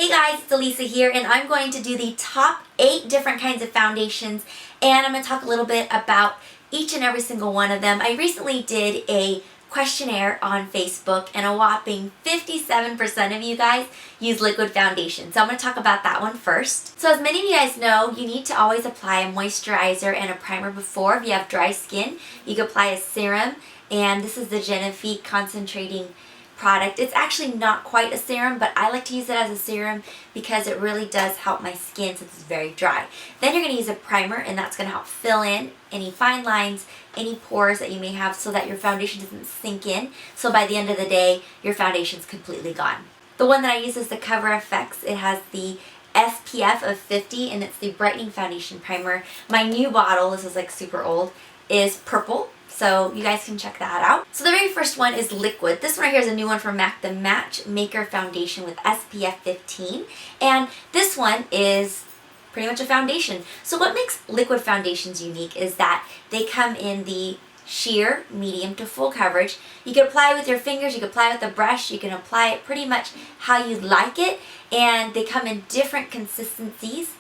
Hey guys, it's Elessa here, and I'm going to do the top 8 different kinds of foundations, and I'm going to talk a little bit about each and every single one of them. I recently did a questionnaire on Facebook, and a whopping 57% of you guys use liquid foundation. So I'm going to talk about that one first. So as many of you guys know, you need to always apply a moisturizer and a primer before. If you have dry skin, you can apply a serum, and this is the Genifique Concentrating product. It's actually not quite a serum, but I like to use it as a serum because it really does help my skin since it's very dry. Then you're going to use a primer, and that's going to help fill in any fine lines, any pores that you may have, so that your foundation doesn't sink in. So by the end of the day, your foundation's completely gone. The one that I use is the CoverFX. It has the SPF of 50, and it's the brightening foundation primer. My new bottle, this is like super old, is purple. So you guys can check that out. So the very first one is liquid. This one right here is a new one from MAC, the Matchmaker Foundation with SPF 15. And this one is pretty much a foundation. So what makes liquid foundations unique is that they come in the sheer, medium to full coverage. You can apply it with your fingers, you can apply it with a brush, you can apply it pretty much how you like it. And they come in different consistencies.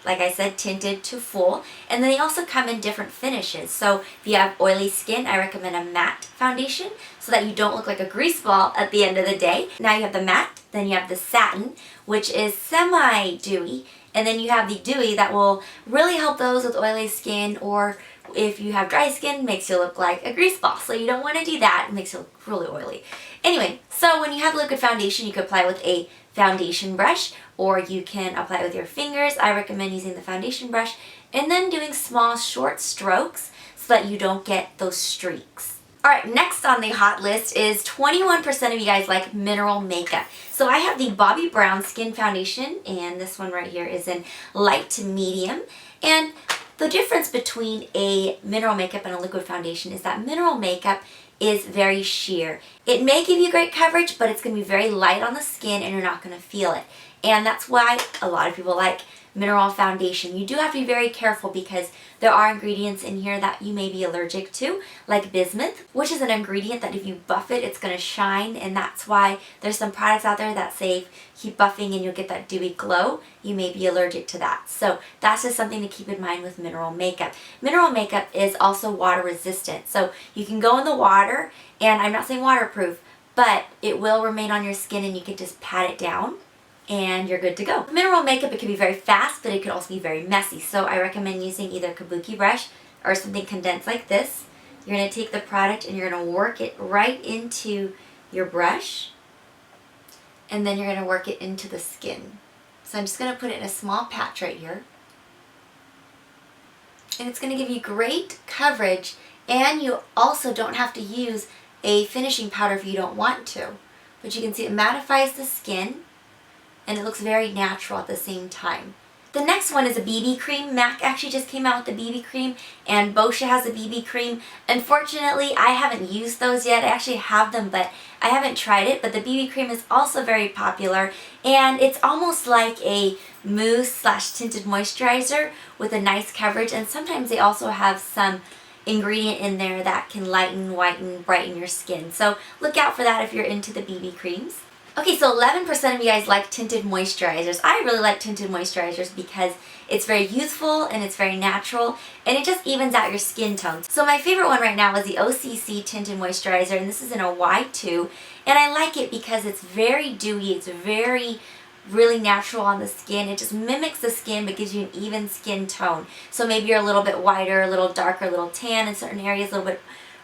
Like I said, tinted to full. And then they also come in different finishes. So if you have oily skin, I recommend a matte foundation so that you don't look like a grease ball at the end of the day. Now you have the matte, then you have the satin, which is semi-dewy. And then you have the dewy that will really help those with oily skin, or if you have dry skin, makes you look like a grease ball. So you don't want to do that. It makes you look really oily. Anyway, so when you have liquid foundation, you can apply with a foundation brush, or you can apply it with your fingers. I recommend using the foundation brush and then doing small short strokes so that you don't get those streaks. Alright, next on the hot list is 21% of you guys like mineral makeup. So I have the Bobbi Brown Skin Foundation, and this one right here is in light to medium. And the difference between a mineral makeup and a liquid foundation is that mineral makeup is very sheer. It may give you great coverage, but it's going to be very light on the skin and you're not going to feel it. And that's why a lot of people like mineral foundation. You do have to be very careful because there are ingredients in here that you may be allergic to, like bismuth, which is an ingredient that if you buff it, it's going to shine, and that's why there's some products out there that say keep buffing and you'll get that dewy glow. You may be allergic to that. So that's just something to keep in mind with mineral makeup. Mineral makeup is also water resistant. So you can go in the water, and I'm not saying waterproof, but it will remain on your skin and you can just pat it down and you're good to go. Mineral makeup, it can be very fast, but it can also be very messy. So I recommend using either a kabuki brush or something condensed like this. You're going to take the product and you're going to work it right into your brush, and then you're going to work it into the skin. So I'm just going to put it in a small patch right here. And it's going to give you great coverage, and you also don't have to use a finishing powder if you don't want to. But you can see it mattifies the skin, and it looks very natural at the same time. The next one is a BB cream. MAC actually just came out with the BB cream, and Boscia has a BB cream. Unfortunately, I haven't used those yet. I actually have them, but I haven't tried it. But the BB cream is also very popular, and it's almost like a mousse / tinted moisturizer with a nice coverage, and sometimes they also have some ingredient in there that can lighten, whiten, brighten your skin. So look out for that if you're into the BB creams. Okay, so 11% of you guys like tinted moisturizers. I really like tinted moisturizers because it's very youthful and it's very natural, and it just evens out your skin tone. So my favorite one right now is the OCC-Tinted Moisturizer, and this is in a Y2, and I like it because it's very dewy, it's very really natural on the skin. It just mimics the skin but gives you an even skin tone. So maybe you're a little bit whiter, a little darker, a little tan in certain areas, a little bit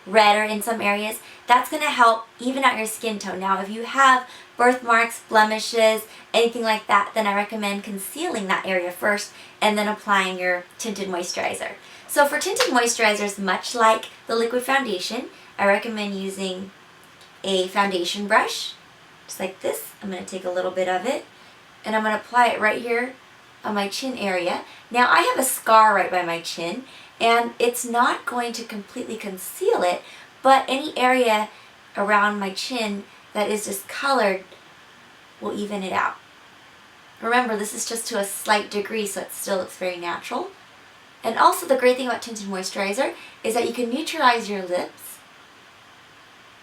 redder in some areas. That's going to help even out your skin tone. Now if you have birthmarks, blemishes, anything like that, then I recommend concealing that area first and then applying your tinted moisturizer. So for tinted moisturizers, much like the liquid foundation, I recommend using a foundation brush, just like this. I'm going to take a little bit of it, and I'm going to apply it right here on my chin area. Now I have a scar right by my chin, and it's not going to completely conceal it, but any area around my chin that is discolored will even it out. Remember, this is just to a slight degree, so it still looks very natural. And also the great thing about tinted moisturizer is that you can neutralize your lips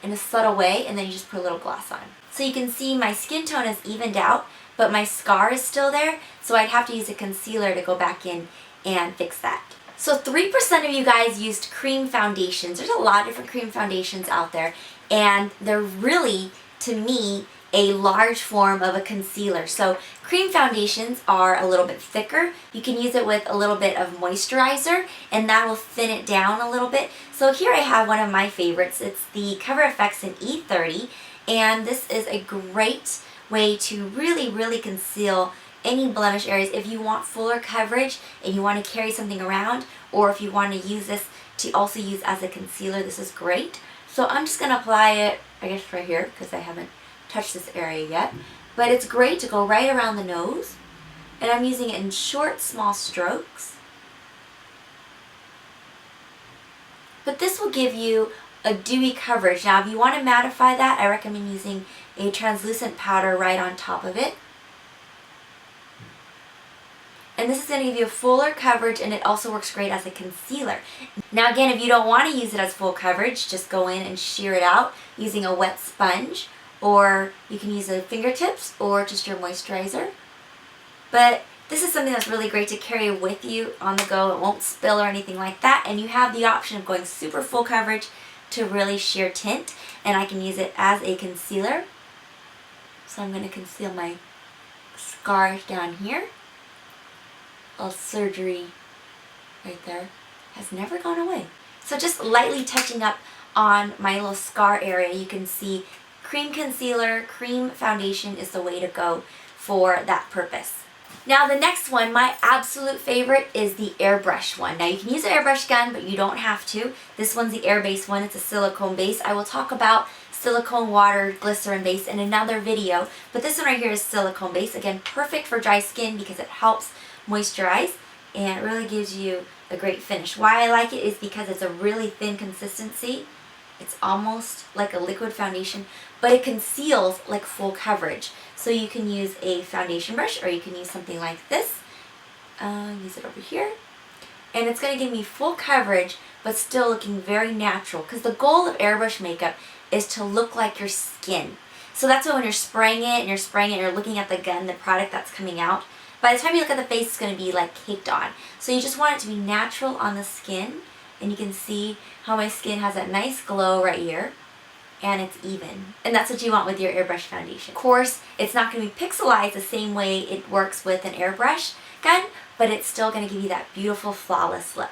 in a subtle way, and then you just put a little gloss on. So you can see my skin tone is evened out, but my scar is still there, so I'd have to use a concealer to go back in and fix that. So 3% of you guys used cream foundations. There's a lot of different cream foundations out there, and they're really, to me, a large form of a concealer. So cream foundations are a little bit thicker. You can use it with a little bit of moisturizer, and that will thin it down a little bit. So here I have one of my favorites. It's the CoverFX in E30, and this is a great way to really conceal any blemish areas. If you want fuller coverage and you want to carry something around, or if you want to use this to also use as a concealer, this is great. So I'm just going to apply it, I guess right here, because I haven't touched this area yet. But it's great to go right around the nose, and I'm using it in short, small strokes. But this will give you a dewy coverage. Now, if you want to mattify that, I recommend using a translucent powder right on top of it. And this is going to give you a fuller coverage, and it also works great as a concealer. Now again, if you don't want to use it as full coverage, just go in and shear it out using a wet sponge, or you can use the fingertips or just your moisturizer. But this is something that's really great to carry with you on the go. It won't spill or anything like that, and you have the option of going super full coverage to really sheer tint, and I can use it as a concealer. So I'm going to conceal my scars down here. Little surgery right there has never gone away. So just lightly touching up on my little scar area, you can see cream concealer, cream foundation is the way to go for that purpose. Now the next one, my absolute favorite, is the airbrush one. Now you can use an airbrush gun, but you don't have to. This one's the Airbase one. It's a silicone base. I will talk about silicone water glycerin base in another video, but this one right here is silicone base. Again, perfect for dry skin because it helps moisturize and it really gives you a great finish. Why I like it is because it's a really thin consistency. It's almost like a liquid foundation, but it conceals like full coverage. So you can use a foundation brush, or you can use something like this. Use it over here. And it's going to give me full coverage, but still looking very natural. Because the goal of airbrush makeup is to look like your skin. So that's why when you're spraying it, and you're looking at the gun, the product that's coming out, by the time you look at the face, it's going to be like caked on. So you just want it to be natural on the skin. And you can see how my skin has that nice glow right here. And it's even. And that's what you want with your airbrush foundation. Of course, it's not going to be pixelized the same way it works with an airbrush gun, but it's still going to give you that beautiful, flawless look.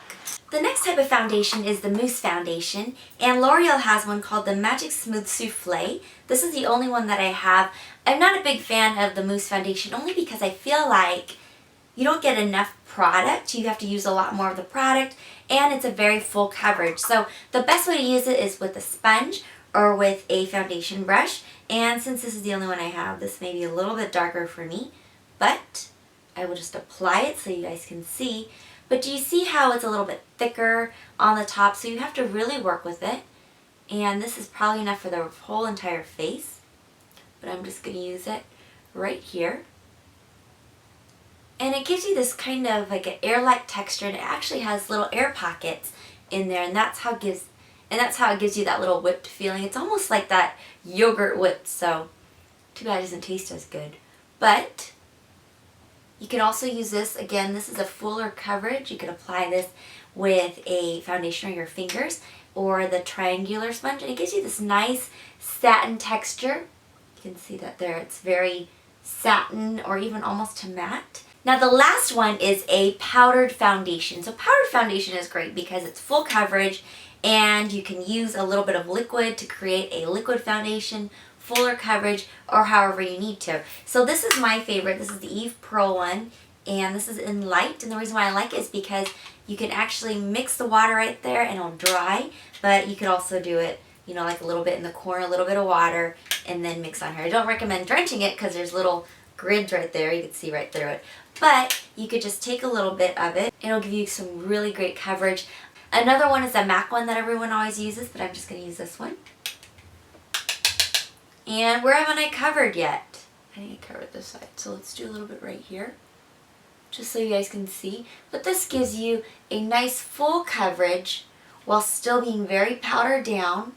The next type of foundation is the Mousse Foundation, and L'Oreal has one called the Magic Smooth Soufflé. This is the only one that I have. I'm not a big fan of the Mousse Foundation only because I feel like you don't get enough product. You have to use a lot more of the product, and it's a very full coverage. So the best way to use it is with a sponge or with a foundation brush. And since this is the only one I have, this may be a little bit darker for me, but I will just apply it so you guys can see. But do you see how it's a little bit thicker on the top? So you have to really work with it. And this is probably enough for the whole entire face. But I'm just going to use it right here. And it gives you this kind of like an air-like texture, and it actually has little air pockets in there, and that's how it gives you that little whipped feeling. It's almost like that yogurt whip, so too bad it doesn't taste as good. But you can also use this, again, this is a fuller coverage. You could apply this with a foundation on your fingers or the triangular sponge, and it gives you this nice satin texture. You can see that there, it's very satin or even almost to matte. Now the last one is a powdered foundation. So powdered foundation is great because it's full coverage, and you can use a little bit of liquid to create a liquid foundation, fuller coverage, or however you need to. So this is my favorite. This is the Eve Pearl one, and this is in light, and the reason why I like it is because you can actually mix the water right there and it'll dry, but you could also do it, you know, like a little bit in the corner, a little bit of water, and then mix on here. I don't recommend drenching it because there's little grids right there. You can see right through it. But you could just take a little bit of it. It'll give you some really great coverage. Another one is a MAC one that everyone always uses, but I'm just going to use this one. And where haven't I covered yet? I think I covered this side. So let's do a little bit right here, just so you guys can see. But this gives you a nice full coverage while still being very powdered down.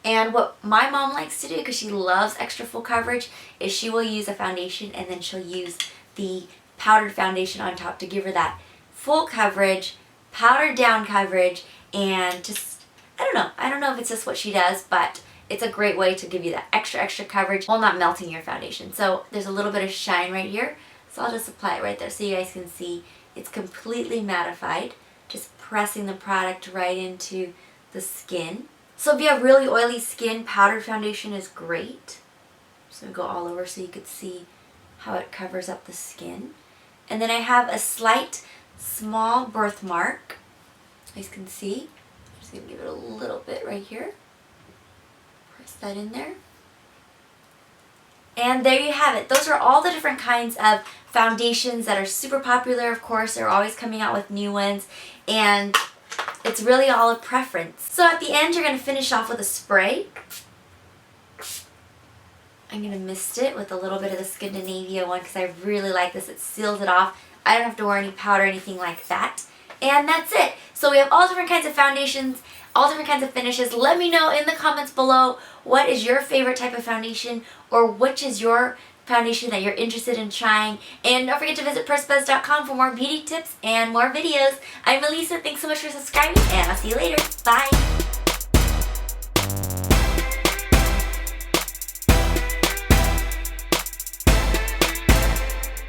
And what my mom likes to do, because she loves extra full coverage, is she will use a foundation and then she'll use the powdered foundation on top to give her that full coverage, powdered down coverage, and just, I don't know if it's just what she does, but it's a great way to give you that extra coverage while not melting your foundation. So there's a little bit of shine right here, so I'll just apply it right there so you guys can see it's completely mattified. Just pressing the product right into the skin. So if you have really oily skin, powdered foundation is great. I'm just going to go all over so you could see how it covers up the skin. And then I have a slight, small birthmark. You guys can see. I'm just going to give it a little bit right here. Press that in there. And there you have it. Those are all the different kinds of foundations that are super popular, of course. They're always coming out with new ones. And it's really all a preference. So at the end, you're going to finish off with a spray. I'm going to mist it with a little bit of the Scandinavia one because I really like this. It seals it off. I don't have to wear any powder or anything like that. And that's it. So we have all different kinds of foundations, all different kinds of finishes. Let me know in the comments below what is your favorite type of foundation or which is your foundation that you're interested in trying. And don't forget to visit Pursebuzz.com for more beauty tips and more videos. I'm Elessa. Thanks so much for subscribing, and I'll see you later. Bye!